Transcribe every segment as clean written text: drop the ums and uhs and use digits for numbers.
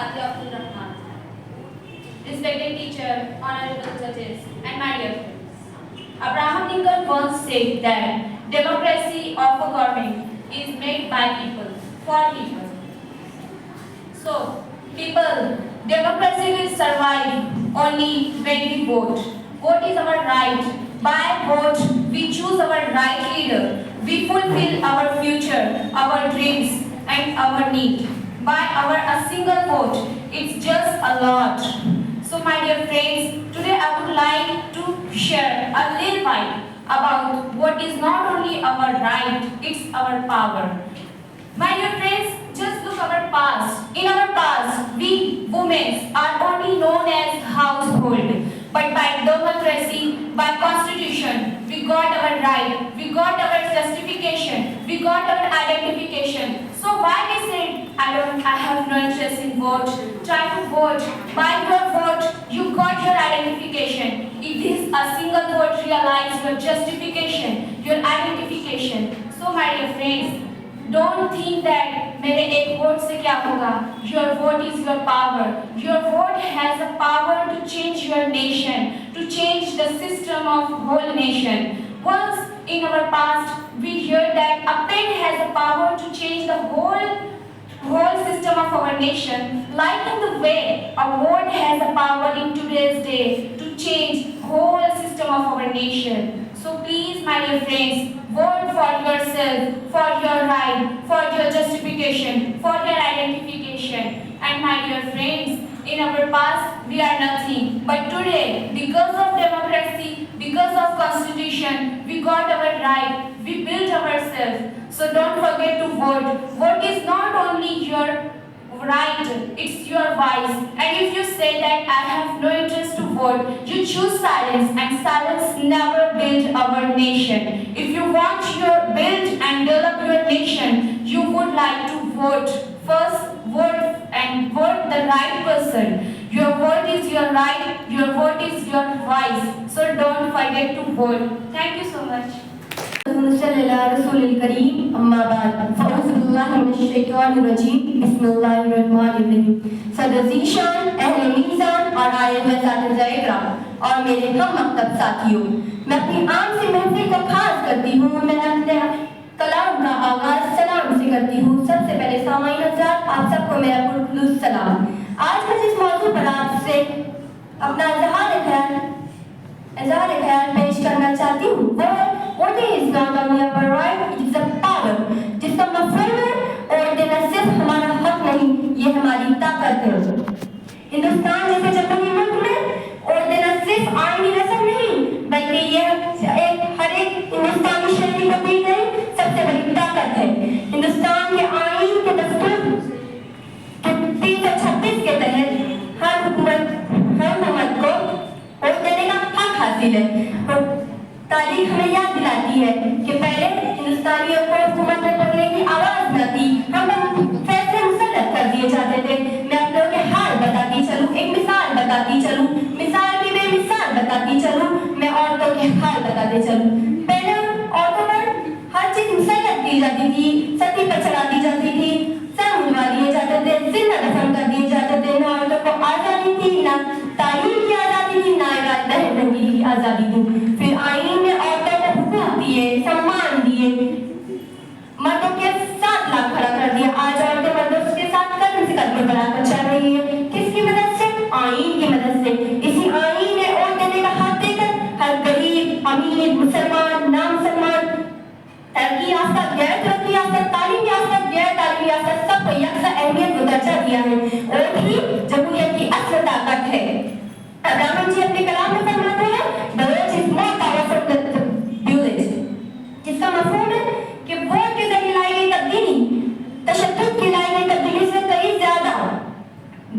Hadi Abdul Rahman. Respected teacher, honorable judges, and my dear friends. Abraham Lincoln once said that democracy of a government is made by people, for people. So, people, democracy will survive only when we vote. Vote is our right. By vote, we choose our right leader. We fulfill our future, our dreams, and our need. By our a single vote, it's just a lot. So my dear friends, today I would like to share a little bit about what is not only our right, it's our power. My dear friends, just look our past. In our past, we women are only known as household. But by democracy, by constitution, we got our right, we got our justification, we got our identification. So why we say, I have no interest in vote, try to vote. By your vote, you got your identification. It is a single vote realize your justification, your identification. So my dear friends, don't think that मेरे एक vote से क्या होगा. Your vote is your power. Your vote has the power to change your nation, to change the system of whole nation. Once in our past, we hear that a pen has the power to change the whole system of our nation. Like in the way a vote has the power in today's day to change whole system of our nation. So please, my dear friends, vote for yourself, for your right, for your justification, for your identification. And my dear friends, in our past, we are nothing. But today, because of democracy, because of constitution, we got our right, we built ourselves. So don't forget to vote. Vote is not only your right, it's your voice. And if you say that I have no interest to vote, you choose silence, and silence never build our nation. If you want your build and develop your nation, you would like to vote. First, vote and vote the right person. Your vote is your right, your vote is your voice. So don't forget to vote. Thank you so much. सदरजीशान, अहले मीज़ान और आलिम असातिज़ाए इकराम और मेरे हम मकतब साथियों, मैं अपनी आम सी महफिल को खास करती हूँ। मैं अपने कलाम का आगाज सलाम से करती हूँ। सबसे पहले सामाईन हज़रात, आप सबको मेरा पुरखुलूस सलाम। आज मैं जिस मौजू पर आपसे अपना इज़हार ख्याल पेश करना चाहती हूँ वो What is not only our right, it is a power. जिसका मफहूम है और देना सिर्फ हमारा हक नहीं, ये हमारी ताकत है। हिंदुस्तान जैसे जमहूरी मुल्क में और देना सिर्फ आईनी रस्म नहीं, बल्कि यह हर एक हिंदुस्तानी शहरी को दी गई सबसे बड़ी ताकत है। हिंदुस्तान के आईन के दस्तूर 326 के तहत हर हुकूमत को वोट देने का हक हासिल है। तारीख हमें याद दिलाती है कि पहले हिंदुस्तानियों को हुकूमत में बोलने की आवाज न थी, हम फैसले मुसल्लत कर दिए जाते थे। मैं आप लोगों के हाल बताती चलूं, एक मिसाल बताती चलूं, मिसाल की बेमिसाल बताती चलूं, मैं औरतों के हाल बताते चलूं। पहले औरतों पर हर चीज मुसल्लत की जाती थी, सती पर चढ़ा दी जाती थी, सर मुंडवा दिए जाते थे, जिंदा दफन कर दिए जाते थे। ना औरतों को आजादी थी, ना तालीम की आजादी थी, ना रंगी की आजादी थी। फिर आईन ने औरतों को हुकूक दिए, सम्मान दिए, मर्दों के साथ लाख खड़ा कर दिया। आज औरतें मर्दों के साथ कदम से कदम बढ़ाकर चल रही है। किसकी मदद से? आईन की मदद से। इसी आईन ने वोट देने का हक देकर हर गरीब, अमीर, मुसलमान, नामुसलमान, तरक्की याफ्ता, गैर तरक्की याफ्ता, तालीम याफ्ता, गैर तालीम याफ्ता सबको यकसा अहमियत को दर्जा दिया है। वोट ही जमहूरियत की असल ताकत है। अब्राहम जी अपने कलाम में फरमाते हैं, the vote is more powerful than the bullet, जिसका मफहूम है कि वोट के जरिए लाई गई तब्दीली तशद्दुद की लाई गई तब्दीली से कई ज्यादा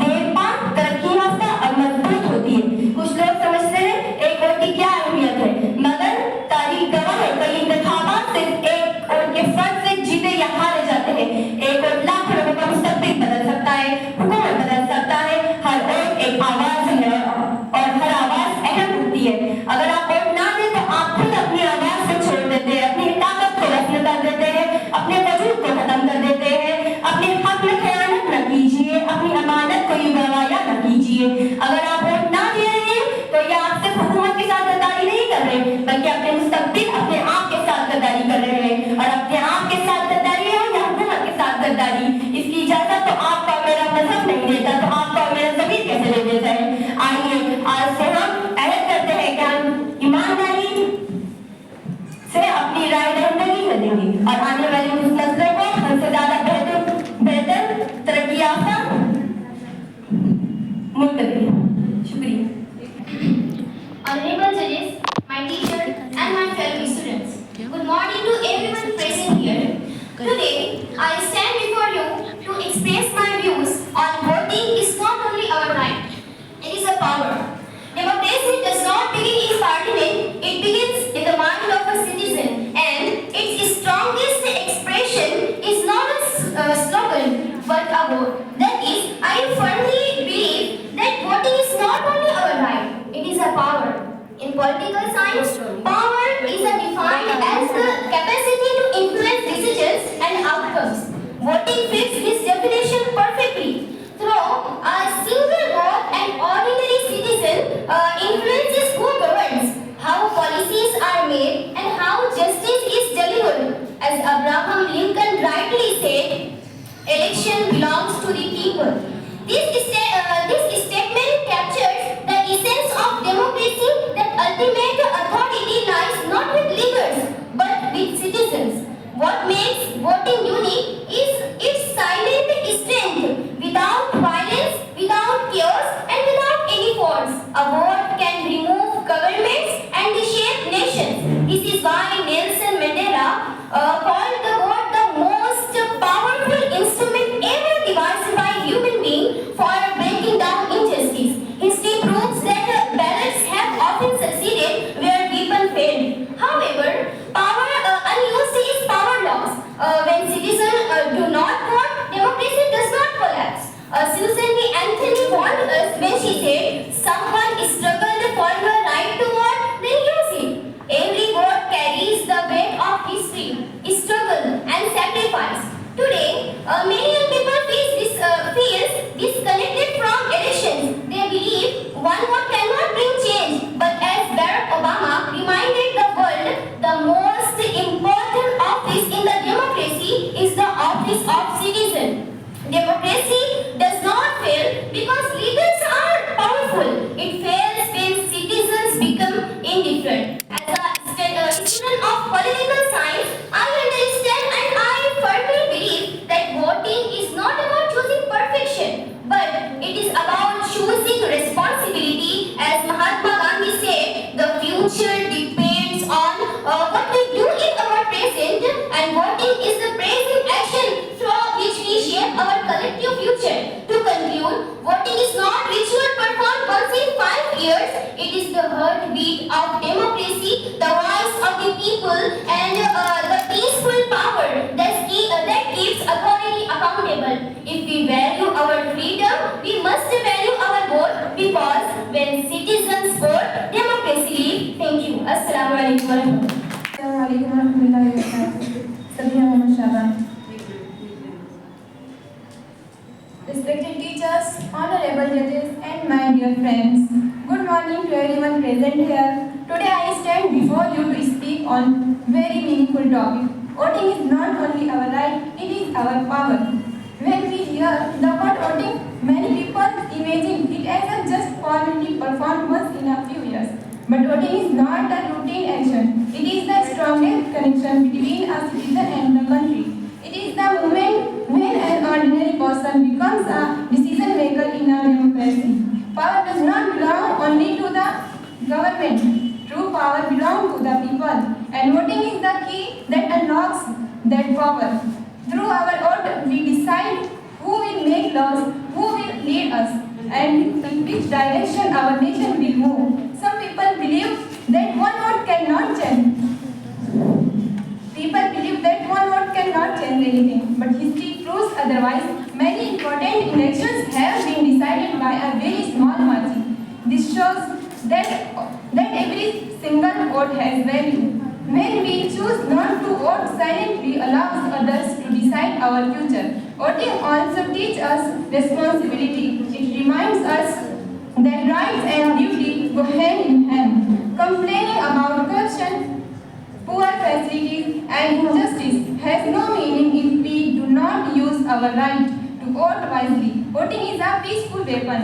देरपा, तरक्की याफ्ता और मजबूत होती है। कुछ लोग समझते हैं एक वोट की क्या अहमियत है, मगर तारीख गवाह है कई इंतखाबात सिर्फ एक वोट के फर्ज से जीते या हारे जाते हैं। एक वोट लाखों लोगों का मुस्तकबिल बदल सकता है, हुकूमत बदल सकता है। हर वोट एक आवाज है और हर आवाज अहम होती है। अगर आप वोट ना दें तो आप खुद अपनी आवाज को छोड़ देते हैं, अपनी ताकत को रफ्न कर देते हैं, अपने वजूद को खत्म कर देते हैं। अपने हक में खयानत न कीजिए, अपनी अमानत को political science, power is defined as the capacity to influence decisions and outcomes. Voting fits this definition perfectly. Through a single vote, an ordinary citizen influences who governs, how policies are made, and how justice is delivered. As Abraham Lincoln rightly said, election belongs to the people. This statement captures the essence of democracy, that ultimate authority lies not with leaders but with citizens. What makes voting unique is its silent strength, without violence, without chaos, and without any force. A vote can remove governments and reshape nations. This is why Nelson Mandela called the vote the most powerful instrument ever devised by human being for breaking down injustice. History proves that ballots have often succeeded where people failed. However, power unused is power loss. When citizens do not vote, democracy does not collapse. Susan B. Anthony warned us when she said, "Someone struggled for your right to vote, then use it." Every vote carries the weight of history, struggle, and sacrifice. Today, many young people feel disconnected from elections. They believe one vote cannot bring change. But as Barack Obama reminded the world, the most important office in the democracy is the office of citizen. Democracy does not fail because leaders are powerful. It fails when citizens become indifferent. As a student of political science, I understand and I firmly believe that voting is not about choosing perfection, but it is about choosing responsibility. As Mahatma Gandhi said, the future depends on what we do in our present, and voting is the present action through which we shape our collective future. To conclude, voting is not ritual performed once in 5 years. It is the heartbeat of democracy, the voice of the people, and the peaceful power that keeps authority accountable. If we value our freedom, we must value our vote, because when citizens vote, democracy lives. Thank you. Assalamu alaikum warahmatullahi wabarakatuh. सभी मोहम्मद शाबान. Respected teachers, honorable judges, and my dear friends, good morning to everyone present here. Today I stand before you to speak on very meaningful topic. Voting is not only our right, it is our power. When we hear the word voting, many people imagine it as a just formality performed once in a few years. But voting is not a routine action. It is the strongest connection between a citizen and the country. It is the moment when an ordinary person becomes a decision maker in a democracy. Power does not belong only to the government. True power belongs to the people, and voting is the key that unlocks that power. Through our vote, we decide who will make laws, who will lead us, and in which direction our nation will move. Some people believe that one vote cannot change. People believe that one vote cannot change anything, but history proves otherwise. Many important elections have been decided by a very small margin. This shows that every single vote has value. When we choose not to vote silently, allows others to decide our future. Voting also teaches us responsibility. It reminds us that rights and duty go hand in hand. Complaining about corruption, poor facilities, and injustice has no meaning if we do not use our right to vote wisely. Voting is a peaceful weapon.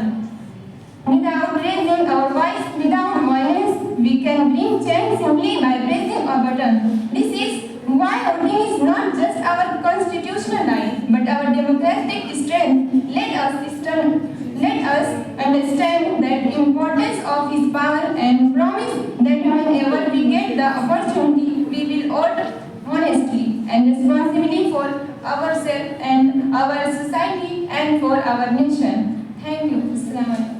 Without raising our voice, without violence, we can bring change simply by pressing a button. This is why voting is not just our constitutional right, but our democratic strength. Let us understand the importance of his power and promise that whenever we get the opportunity, we will vote honestly and responsibly for ourselves and our society and for our nation. Thank you. Assalamu alaikum.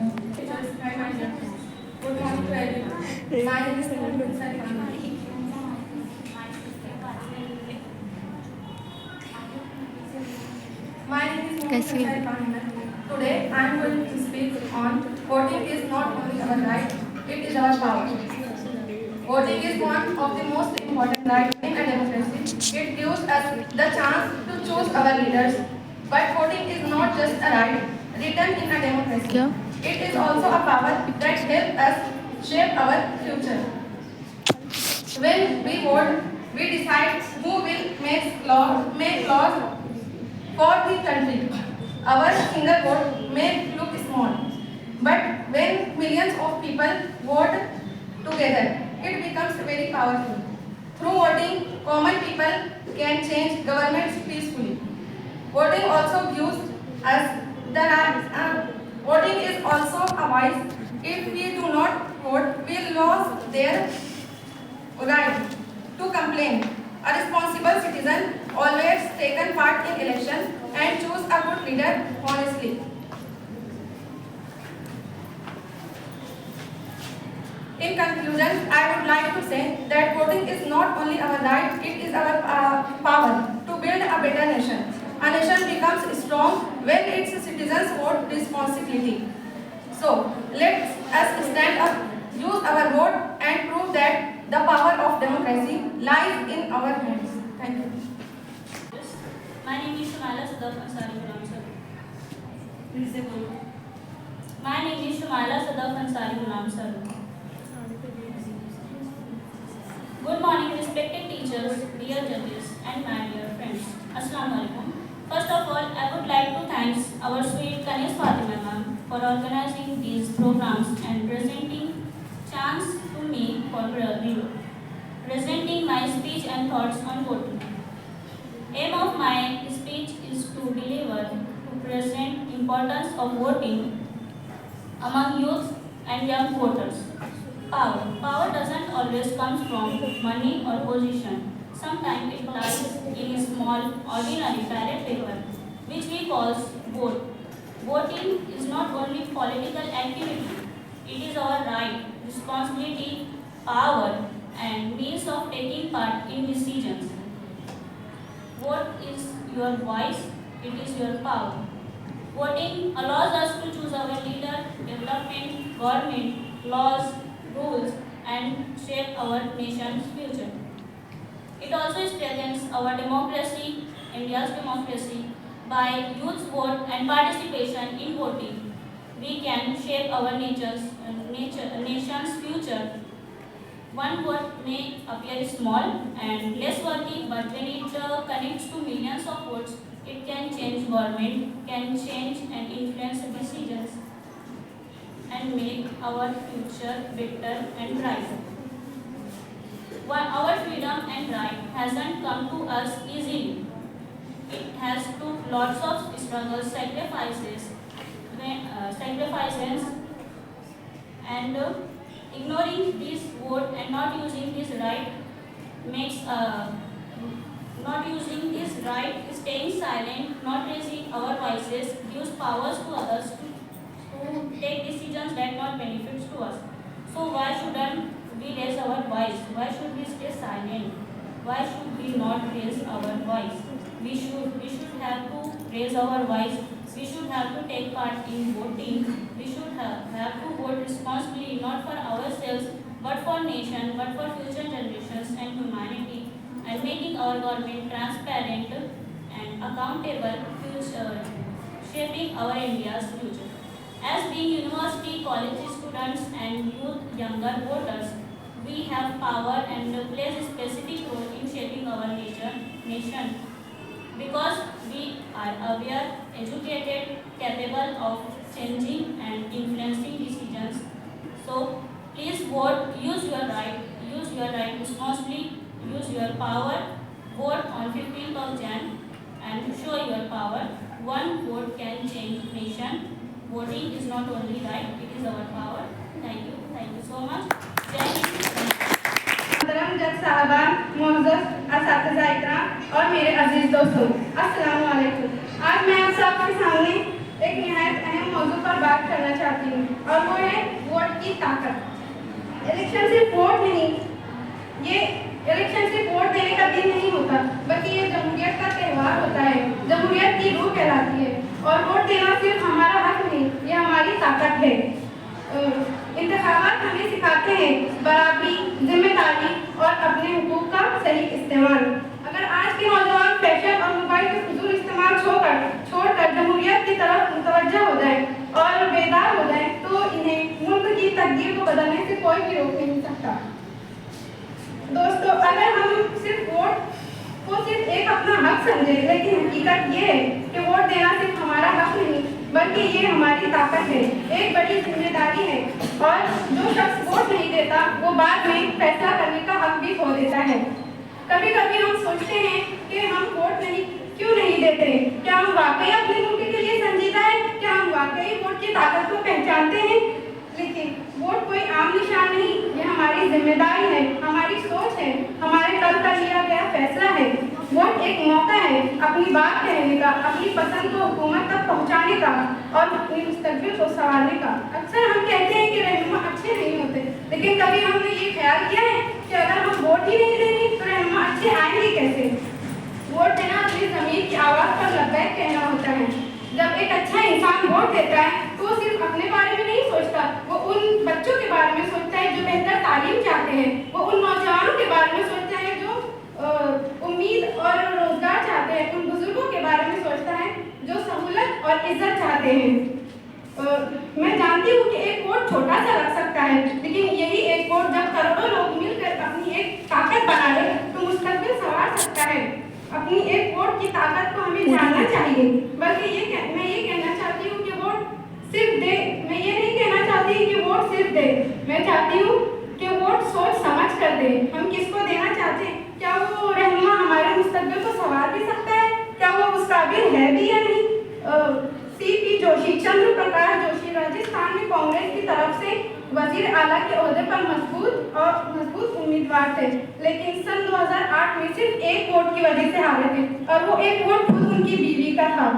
Good morning to everyone. My name is Mohammed Sarfan. My name is Mohammed Sarfan. Today I am going to speak on voting is not only our right, it is our power. Voting is one of the most important rights in a democracy. It gives us the chance to choose our leaders. But voting is not just a right written in a democracy. It is also a power that helps us shape our future. When we vote, we decide who will make laws for the country. Our single vote may look small, but when millions of people vote together, it becomes very powerful. Through voting, common people can change governments peacefully. Voting also gives us the right. Voting is also a voice. If we do not vote, we lose their right to complain. A responsible citizen always taken part in election and choose a good leader honestly. In conclusion, I would like to say that voting is not only our right, it is our power to build a better nation. A nation becomes strong when its citizens vote responsibly. So, let us stand up, use our vote and prove that the power of democracy lies in our hands. Thank you. My name is Shumala Sadaf Ansari Ghulam Sir. My name is Shumala Sadaf Ansari Ghulam Sir. Good morning, respected teachers, dear judges, and my dear friends. Assalamu alaikum. First of all, I would like to thank our sweet Kanis Fatima ma'am for organizing these programs and presenting chance to me for presenting my speech and thoughts on voting. Aim of my speech is to present importance of voting among youth and young voters. Power doesn't always come from money or position. Sometimes it lies in a small, ordinary ballot paper, which we call vote. Voting is not only political activity, it is our right, responsibility, power, and means of taking part in decisions. Vote is your voice, it is your power. Voting allows us to choose our leader, development, government, laws, rules, and shape our nation's future. It also strengthens our democracy, India's democracy, by youth vote and participation in voting. We can shape our nation's future. One vote may appear small and less worthy, but when it connects to millions of votes, it can change government, can change and influence decisions, and make our future better and brighter. Our freedom and right hasn't come to us easily. It has took lots of struggles, sacrifices, and ignoring this vote and not using this right makes staying silent, not raising our voices, gives powers to others to take decisions that not benefits to us. So why shouldn't we raise our voice? Why should we stay silent? Why should we not raise our voice? We should have to raise our voice. We should have to take part in voting. We should have to vote responsibly, not for ourselves, but for nation, but for future generations and humanity, and making our government transparent and accountable, shaping our India's future. As being university, college students and youth younger voters, we have power and plays a specific role in shaping our nation. Because we are aware, educated, capable of changing and influencing decisions. So please vote, use your right responsibly, use your power, vote on 15th of Jan and show your power. One vote can change nation. Voting is not only right, it is our power. Thank you so much. Jai Hind. मोहतरम जज साहबान, मोअज़्ज़ज़ असातिज़ा इकराम और मेरे अजीज दोस्तों, अस्सलाम वालेकुम। आज मैं आप सबके सामने एक निहायत अहम मौजू पर बात करना चाहती हूँ और वो है वोट की ताकत। इलेक्शन सिर्फ वोट नहीं, ये इलेक्शन सिर्फ वोट देने का दिन नहीं होता, बल्कि ये जमहूरियत का त्यौहार होता है, जमहूरियत की रूह कहलाती है। और वोट देना सिर्फ हमारा हक नहीं, ये हमारी ताकत है। इंतखाबात हमें सिखाते हैं बराबरी, जिम्मेदारी اور اپنے حقوق کا صحیح استعمال. اگر آج کے نوجوان فیشن اور موبائل کے فضول استعمال چھوڑ کر جمہوریت کی طرف متوجہ ہو جائیں اور بیدار ہو جائیں تو انہیں ملک کی تقدیر کو بدلنے سے کوئی بھی روک نہیں سکتا. دوستو، اگر ہم صرف ووٹ کو صرف ایک اپنا حق سمجھیں، لیکن حقیقت یہ ہے کہ ووٹ دینا صرف ہمارا حق نہیں بلکہ یہ ہماری طاقت ہے، ایک بڑی ذمہ داری ہے. اور جو شخص ووٹ نہیں دیتا وہ بعد میں فیصلہ کرنے کا حق بھی کھو دیتا ہے. کبھی کبھی ہم سوچتے ہیں کہ ہم ووٹ کیوں نہیں دیتے. کیا ہم واقعی اپنے ملک کے لیے سنجیدہ ہیں؟ کیا ہم واقعی ووٹ کی طاقت کو پہچانتے ہیں؟ لیکن ووٹ کوئی عام نشان نہیں، یہ ہماری ذمہ داری ہے، ہماری سوچ ہے، ہمارے کل کا لیا گیا فیصلہ ہے. ووٹ ایک موقع ہے اپنی بات کہنے کا، اپنی پسند کو حکومت تک پہنچانے کا اور اپنے مستقبل کو سنوارنے کا. اکثر ہم کہتے ہیں کہ رہنما اچھے نہیں ہوتے، لیکن کبھی ہم نے یہ خیال کیا ہے کہ اگر ہم ووٹ ہی نہیں دیں گے تو رہنما اچھے آئیں گے کیسے؟ ووٹ دینا اپنی ضمیر کی آواز پر لبیک کہنا ہوتا ہے. جب ایک اچھا انسان ووٹ دیتا ہے تو وہ صرف اپنے بارے میں نہیں سوچتا، وہ ان بچوں کے بارے میں سوچتا ہے جو بہتر تعلیم چاہتے ہیں، وہ ان نوجوانوں کے بارے میں سوچتا ہے جو امید اور روزگار چاہتے ہیں، ان بزرگوں کے بارے میں سوچتا ہے جو سہولت اور عزت چاہتے ہیں. میں جانتی ہوں کہ ایک ووٹ چھوٹا سا لگ سکتا ہے، لیکن یہی ایک ووٹ جب کروڑوں لوگ مل کر اپنی ایک طاقت بنا لے تو مستقبل سنوار سکتا ہے. اپنی ایک ووٹ کی طاقت کو ہمیں جاننا چاہیے. بلکہ میں یہ کہنا چاہتی ہوں کہ ووٹ صرف دے. میں یہ نہیں کہنا چاہتی کہ ووٹ صرف دے، میں چاہتی ہوں کہ ووٹ سوچ سمجھ کر دے. ہم کس کو دینا چاہتے ہیں؟ کیا وہ رہنما ہمارے مستقبل کو سنوار بھی سکتا ہے؟ کیا وہ اس قابل ہے بھی یا نہیں؟ سی پی جوشی، چندر پرکاش جوشی راجستھان میں کانگریس کی طرف سے وزیر اعلیٰ کے عہدے پر مضبوط امیدوار تھے، لیکن سن 2008 میں صرف ایک ووٹ کی وجہ سے ہارے تھے اور وہ ایک ووٹ خود ان کی بیوی کا تھا.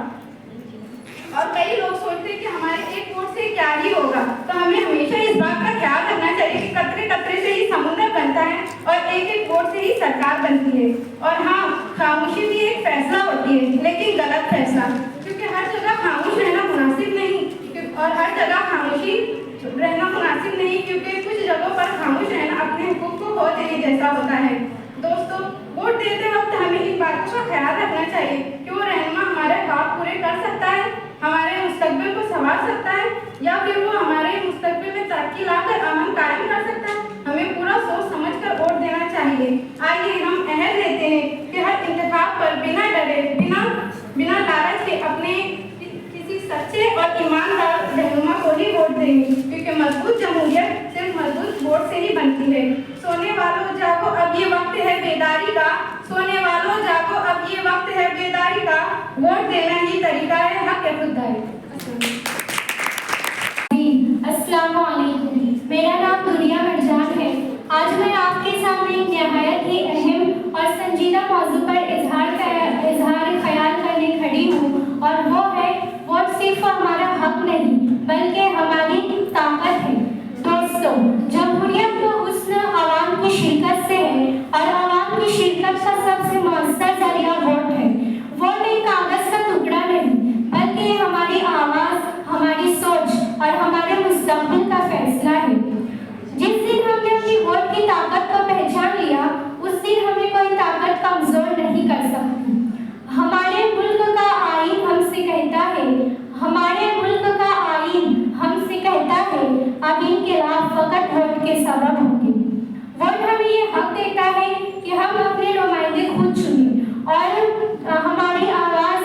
اور کئی لوگ سوچتے ہیں کہ ہمارے ایک ووٹ سے کیا ہی ہوگا، تو ہمیں ہمیشہ اس بات کا خیال رکھنا چاہیے کہ قطرے قطرے سے ہی سمندر بنتا ہے اور ایک ایک ووٹ سے ہی سرکار بنتی ہے. اور ہاں، خاموشی بھی ایک فیصلہ ہوتی ہے، لیکن غلط فیصلہ، کیونکہ ہر جگہ خاموش رہنا مناسب نہیں، اور ہر جگہ خاموشی رہنا مناسب نہیں، کیونکہ کچھ جگہوں پر خاموش رہنا اپنے حقوق کو کھو دینے جیسا ہوتا ہے. دوستو، ووٹ دیتے وقت ہمیں ان باتوں کا خیال رکھنا چاہیے کہ وہ رہنما ہمارے خواب پورے کر سکتا ہے، ہمارے مستقبل کو سنوار سکتا ہے، یا پھر وہ ہمارے مستقبل میں ترقی لا کر امن قائم کر سکتا ہے. ہمیں پورا سوچ سمجھ کر ووٹ دینا چاہیے. آئیے ہم عہد لیتے ہیں کہ ہر انتخاب پر بنا ڈرے، بنا لالچ کے اپنے کسی سچے اور ایماندار رہنما کو ہی ووٹ دیں گے، کیونکہ مضبوط جمہوریت صرف مضبوط ووٹ سے ہی بنتی ہے. سونے والوں جاگو، اب یہ وقت ہے بیداری کا. سونے والوں جاگو، اب یہ وقت ہے بیداری کا. ووٹ دینا ہی طریقہ ہے حق خودداری. السلام علیکم، میرا نام دنیا مرجان ہے. آج میں آپ کے سامنے ایک نہایت ہی اہم اور سنجیدہ موضوع پر اظہار خیال کرنے کھڑی ہوں، اور وہ ہے ووٹ صرف ہمارا حق نہیں بلکہ ہماری طاقت ہے. دوستو، جمہوریت کا حسن عوام کی شرکت سے ہے، اور عوام کی شرکت کا سب سے مؤثر ذریعہ ووٹ ہے. ووٹ ایک کاغذ کا ٹکڑا نہیں بلکہ ہماری آواز، ہماری سوچ اور ہمارے مستقبل کا فیصلہ ہے. جس دن ہم نے اپنی ووٹ کی طاقت کو پہچان لیا، اس دن ہمیں کوئی طاقت کمزور نہیں کر سکتی. ہمارے ملک کا آئین ہم سے کہتا ہے، اب انقلاب فقط ووٹ کے سبب ہوگی. ووٹ ہمیں یہ حق دیتا ہے کہ ہم اپنے نمائندے خود چنیں اور ہماری آواز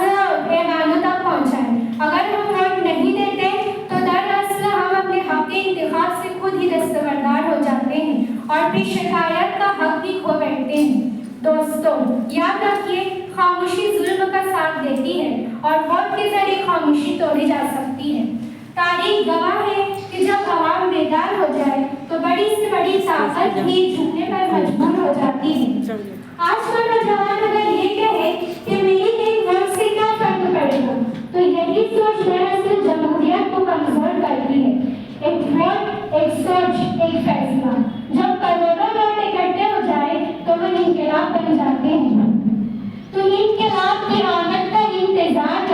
ایوانوں تک پہنچائیں. اگر ہم ووٹ نہیں دیتے تو دراصل ہم اپنے حق کے انتخاب سے خود ہی دستبردار ہو جاتے ہیں اور پھر شکایت کا حق بھی کھو بیٹھتے ہیں. دوستو، یاد رکھیے، خاموشی ظلم کا ساتھ دیتی ہے اور ووٹ کے ذریعے خاموشی توڑی جا سکتی ہے. تاریخ گواہ ہے کہ جب عوام بیدار ہو جائے تو بڑی سے بڑی طاقت بھی جھکنے پر مجبور ہو جاتی ہے. آج کا نوجوان اگر یہ کہے کہ میری ایک ووٹ سے کیا فرق پڑے گا، تو یہی سوچ دراصل جمہوریت کو کمزور کرتی ہے. ایک ووٹ، ایک سوچ، ایک فیصلہ جب کروڑوں ووٹ اکٹھے ہو جائے تو وہ انقلاب بن جاتے ہیں. تم انقلاب کی آمد کا انتظار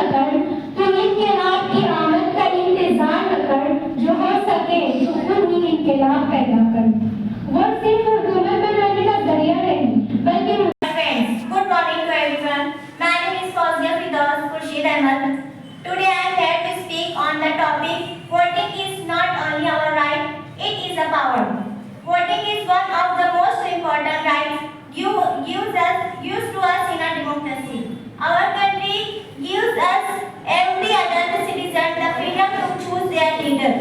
نہ کر، جو ہو سکے تو خود ہی انقلاب پیدا کر. وہ صرف حکومت بنانے کا ذریعہ gives to us in a democracy. Our country gives us every adult citizen the freedom to choose their leader.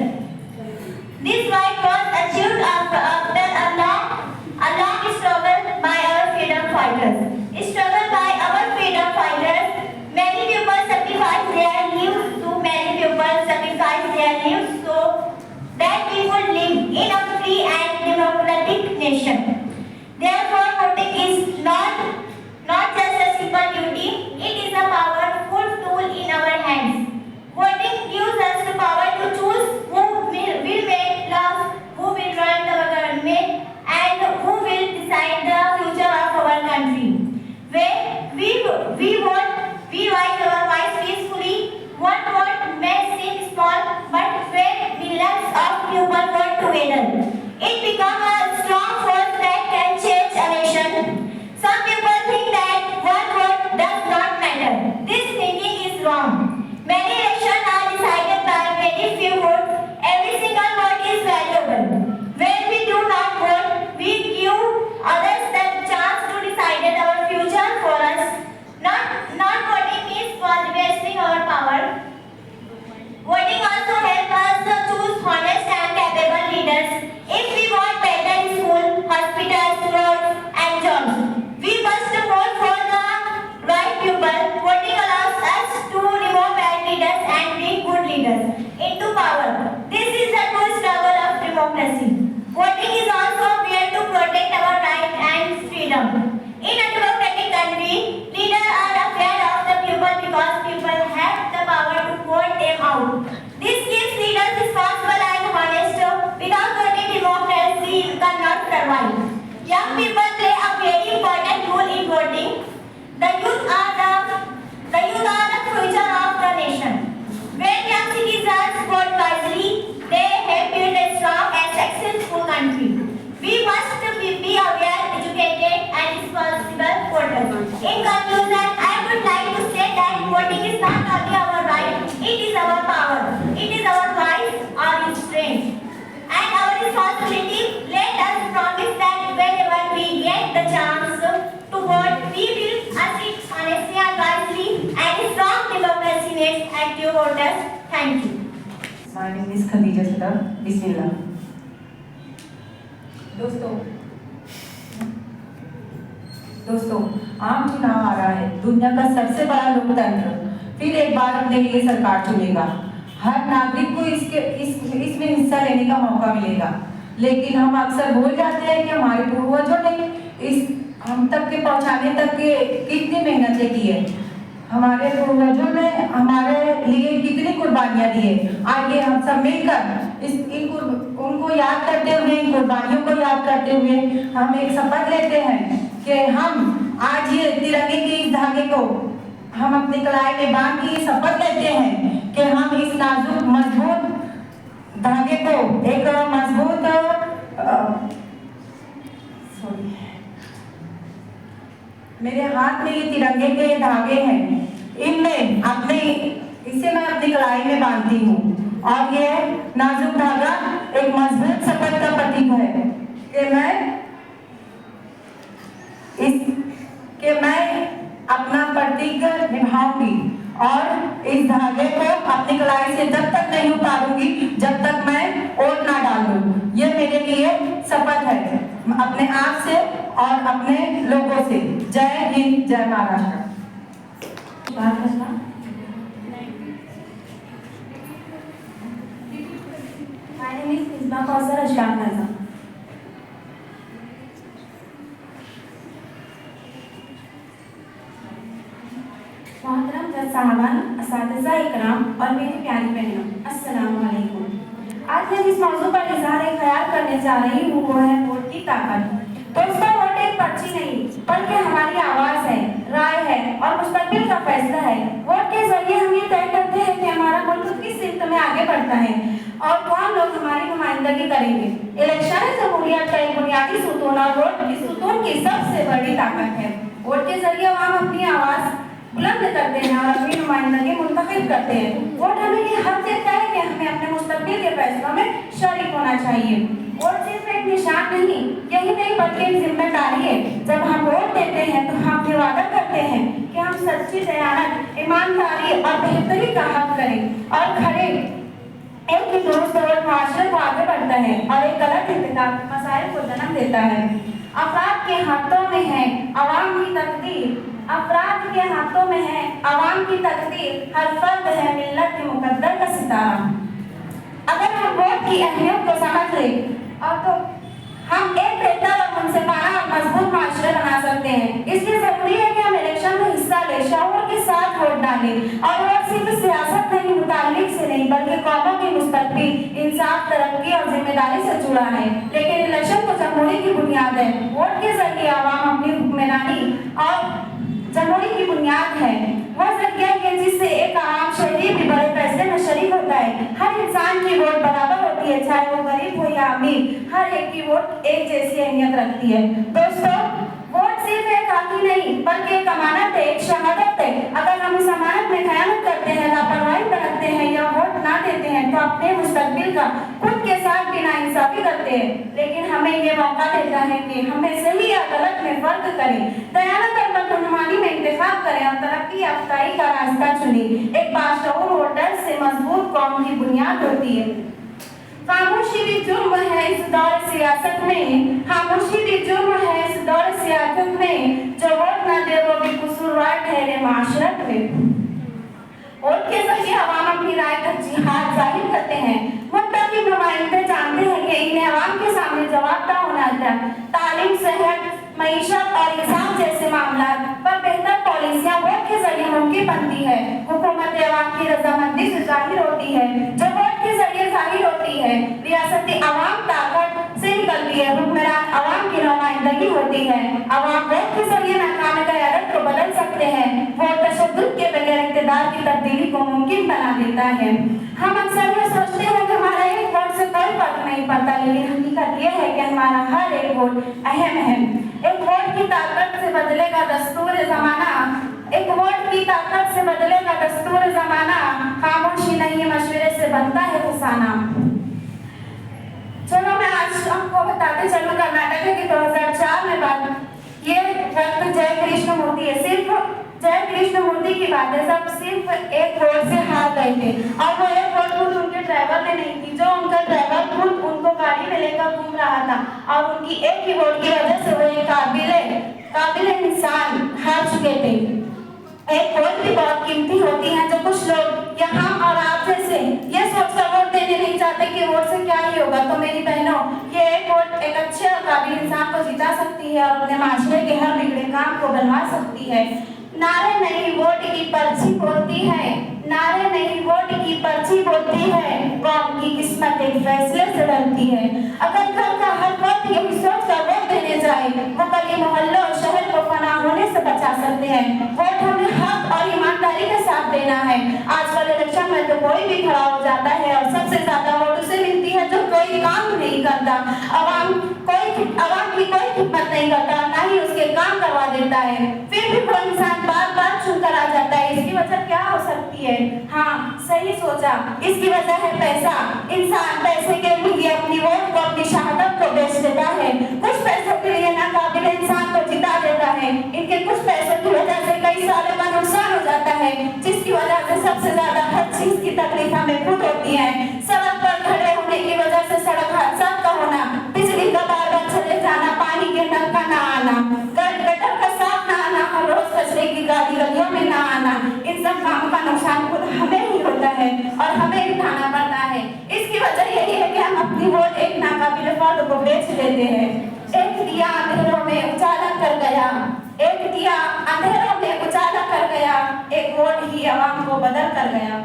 This right was achieved after a long struggle by our freedom fighters. Struggle by our freedom fighters. Many people sacrificed their lives so that we would live in a free and democratic nation. Therefore, voting is not just a simple duty, it is a powerful tool in our hands. Voting gives us the power to choose who will make laws, who will run our government, and who will decide the future of our country. When we vote, we write our voice peacefully. One vote may seem small, but when millions of people vote together, it becomes a strong force that can change a nation. Some people think that one vote does not matter. This thinking is wrong. Many elections are decided by very few votes. Every single vote is valuable. When we do not vote, we give others the chance to decide our future for us. Not voting means wasting our power. Voting also helps us to choose honest and capable leaders. If we want better schools, hospitals, roads, and jobs, we must vote for the right people. Voting allows us to remove bad leaders and bring good leaders into power. This is the true struggle of democracy. Voting is also a way to protect our rights and freedom. In a democratic country, leaders are afraid of the people because people have the power to vote them out. This keeps leaders responsible and honest. Without voting, democracy cannot survive. Young people play a very important role in voting. The youth are the future of the nation. When young citizens vote wisely, they help build a strong and successful country. We must be aware, educated, and responsible voters. In conclusion, I would like to say that voting is not only our right, it is our power, it is our voice, our strength, and our responsibility. Let us promise that whenever we get the chance to vote, we will assist honestly and wisely, and strong democracy needs active voters. Thank you. My name is Khadija Sadaf. Bismillah. दोस्तों आम चुनाव आ रहा है, दुनिया का सबसे बड़ा लोकतंत्र फिर एक बार अपने लिए सरकार चुनेगा। हर नागरिक को इसमें हिस्सा लेने का मौका मिलेगा, लेकिन हम अक्सर भूल जाते हैं कि हमारे पूर्वजों ने हम तक के पहुंचाने तक के कितनी मेहनतें की है, हमारे पूर्वजों ने हमारे लिए कितनी कुर्बानियां दी है। आइए हम सब मिलकर उनको याद करते हुए, इन कुर्बानियों को याद करते हुए हम एक शपथ लेते हैं कि हम आज ये तिरंगे के इस धागे को हम अपनी कलाई में बांध के शपथ लेते हैं कि हम इस नाजुक मजबूत धागे को एक मजबूत मेरे हाथ में ये तिरंगे के धागे हैं, इनमें इसे मैं अपनी कलाई में बांधती हूँ और ये नाजुक धागा एक मजबूत शपथ का प्रतीक है कि मैं अपना प्रतीक निभाऊंगी और इस धागे को अपनी कलाई से जब तक नहीं उतारूंगी जब तक मैं वोट ना डालूं। ये मेरे लिए शपथ है अपने आप से और अपने लोगों से। जय हिंद, जय Maharashtra. My name is Isma Kausar Ashkan Mirza. मोहतरम जज साहबान, असातिज़ा इकराम और मेरी प्यारी बहनों, अस्सलाम वालेकुम। आज मैं जिस मौजू पर इज़हार ख्याल करने जा रही हूँ वो है वोट की ताकत। दोस्तों, वोट एक पर्ची नहीं बल्कि हमारी आवाज़ है, राय है और मुस्तकबिल का फैसला है। वोट के जरिए हम ये तय करते हैं कि हमारा मुल्क किस सिमत में आगे बढ़ता है और कौन लोग हमारी नुमाइंदगी करेंगे। इलेक्शन जमहूरियत का एक बुनियादी सुतून और वोट इस सुतून की सबसे बड़ी ताकत है। वोट के जरिए हम अपनी आवाज़ बुलंद करते हैं और अपनी नुमाइंदगी मुंतखब करते हैं। वोट हमें ये हक देता है कि हमें अपने मुस्तकबिल के फैसलों में शरीक होना चाहिए। वोट सिर्फ एक निशान नहीं, यही नहीं बल्कि एक जिम्मेदारी है। जब हम वोट देते हैं तो हम ये वादा करते हैं कि हम सच्ची दयानत, ईमानदारी और बेहतरी का हक करें और खड़े एक ही दुरुस्त और मुआशरे को आगे बढ़ता है और एक गलत इंतखाब मसाइल को जन्म देता है। अफराद के हाथों में है अवाम की तकदीर, अफराद के हाथों में है अवाम की तकदीर, हर फर्द है मिल्लत के मुकद्दर का सितारा। अगर हम वोट की अहमियत को समझ लें और तो हम एक बेहतर और मुनसिफाना और मजबूत माशरे बना सकते हैं। इसलिए जरूरी है कि हम इलेक्शन में हिस्सा लें, शऊर के साथ वोट डालें और वोट सिर्फ सियासत नहीं, मुतालिक से नहीं बल्कि कौमों की मुस्तकबिल, इंसाफ, तरक्की और जिम्मेदारी से जुड़ा है। लेकिन इलेक्शन तो जमहूरी की बुनियाद है। वोट के जरिए आवाम अपनी हुक्मरानी और जमहूरी की बुनियाद है वो जरिया है जिससे एक आम शहरी भी बड़े फैसले में शरीक होता है। हर इंसान की वोट बराबर होती है, चाहे वो गरीब हो या अमीर, हर एक की वोट एक जैसी अहमियत रखती है। दोस्तों, वोट सिर्फ एक हक नहीं बल्कि एक अमानत है, एक शहादत है। अगर हम इस अमानत में खयानत करते हैं, लापरवाही बरतते हैं या वोट ना देते हैं तो अपने मुस्तकबिल का खुद के साथ बिना इंसाफी करते हैं। लेकिन हमें ये मौका देता है कि हमें सही या गलत में फर्क करें, दयानत और बदगुमानी में इंतखाब करें और तरक्की याफ्ताई का रास्ता चुनें। एक बाशऊर वोटर से मजबूत कौम की बुनियाद होती है। खामोशी भी जुर्म है इस दौर सियासत में, खामोशी भी जुर्म है इस दौर सियासत में, जो वोट न दे वो भी कसूरवार ठहरे माशरत में। वोट के जरिए आवाम अपनी राय का जिहाद जाहिर करते हैं। मुत्तकी नुमाइंदे जानते हैं कि इन्हें आवाम के सामने जवाबदाह होना है। तालीम, सेहत, मईशत और इंसाफ जैसे मामला पर बेहतर पॉलिसियां वोट के जरिए मुमकिन बनती है। हुकूमत आवाम की रजामंदी से जाहिर होती है, जो वोट के जरिए जाहिर होती है। रियासती आवाम ताकत से निकलती है, हुक्मरान आवाम की नुमाइंदगी होती है। आवाम वोट के जरिए नाकाम क़यादत को बदल सकते हैं। वोट तशद्दुद के बगैर इक़्तिदार की तब्दीली को मुमकिन बना देता है। हम अक्सर ये सोचते हैं कि हमारा एक वोट से कोई फर्क नहीं पड़ता, लेकिन हकीकत यह है कि हमारा हर एक वोट अहम है। एक वोट की ताकत से बदलेगा दस्तूर ज़माना, एक वोट की ताकत से बदलेगा दस्तूर ज़माना, खामोशी नहीं मशवरे से बनता है फसाना। चलो मैं आज आपको बताते चलूं कर्नाटक की 2004 में बात, ये वक्त जय कृष्ण मूर्ति है, सिर्फ जय कृष्ण मूर्ति की बात है। सब सिर्फ एक वोट से हार गए थे और वो एक वोट खुद उनके ड्राइवर ने नहीं थी, जो उनका ड्राइवर खुद उनको गाड़ी में लेकर घूम रहा था और उनकी एक ही वोट की वजह से वो एक काबिल इंसान हार चुके थे। एक वोट भी बहुत कीमती होती है, जो कुछ लोग यहाँ और आप जैसे ये सोचकर वोट देने नहीं चाहते कि वोट से क्या ही होगा। तो मेरी बहनों, ये एक वोट एक अच्छे और काबिल इंसान को जिता सकती है और अपने माशरे के हर बिगड़े काम को बनवा सकती है। नारे नहीं वोट की पर्ची बोलती है, नारे नहीं वोट की पर्ची बोलती है, कौम की किस्मत एक फैसले से डरती है। अगर घर का हर वक्त यही सोच कर वोट देने जाए, वो गली मोहल्लों और शहर को फना होने से बचा सकते हैं। वोट हमें हक और ईमानदारी के साथ देना है। आजकल इलेक्शन में तो कोई भी खड़ा हो जाता है और सबसे ज्यादा वोट उसे मिलती है जो कोई काम नहीं करता, आवाम की कोई खिदमत नहीं करता, ना ही उसके काम करवा देता है, फिर भी कोई इंसान बार बार चुनकर आ जाता है। इसकी वजह क्या हो सकती है? हाँ, सही सोचा, इसकी वजह है पैसा। इंसान पैसे के लिए अपनी वोट को, अपनी शहादत को बेच देता है। कुछ पैसों के लिए नाकाबिल इंसान को जिता देता है। इनके कुछ पैसों की वजह से कई सालों का नुकसान हो जाता है, जिसकी वजह से सबसे ज्यादा हर चीज की तकलीफ हमें खुद होती है। सड़क पर खड़े होने की वजह से सड़क हादसा का होना, बिजली का बार बार चले जाना, पानी के नल का ना आना, गटर का साफ ना आना, हर रोज कचरे की गाड़ी गलियों में ना आना, इन सब कामों का नुकसान खुद हमें ही होता है और हमें ही उठाना पड़ता है। इसकी वजह यही है कि हम अपनी वोट एक नाकाबिल फर्द को बेच देते हैं। एक दिया अंधेरों में उजाला कर गया, एक दिया अंधेरों में उजाला कर गया, एक वोट ही आवाम को बदल कर गया।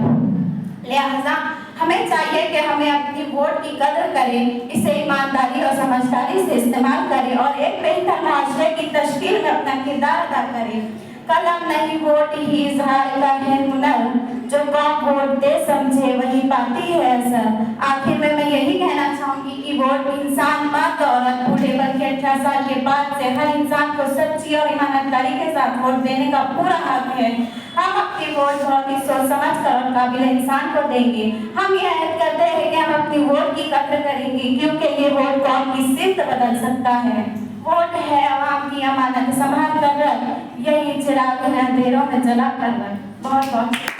लिहाजा हमें चाहिए कि हमें अपनी वोट की कदर करें, इसे ईमानदारी और समझदारी से इस्तेमाल करें और एक बेहतर माशरे की तश्कील में अपना किरदार अदा करें। कलम नहीं वोट ही इजहार का है हुनर, जो कौम वोट दे समझे वही पाती है असर। आखिर में मैं यही कहना चाहूंगी कि वोट इंसान, मर्द, औरत, बूढ़े, बच्चे, साल के बाद से हर इंसान को सच्ची और ईमानदारी के साथ वोट देने का पूरा हक है। हम अपनी वोट बहुत ही सोच समझ कर और काबिल इंसान को देंगे। हम ये ऐड करते हैं कि हम अपनी वोट की कद्र करेंगे, क्योंकि ये वोट कौम की सिर्फ बदल सकता है। वोट है आवाम की अमानत, संभाल कर रख, यही चिराग है अंधेरों में जला कर रख। बहुत बहुत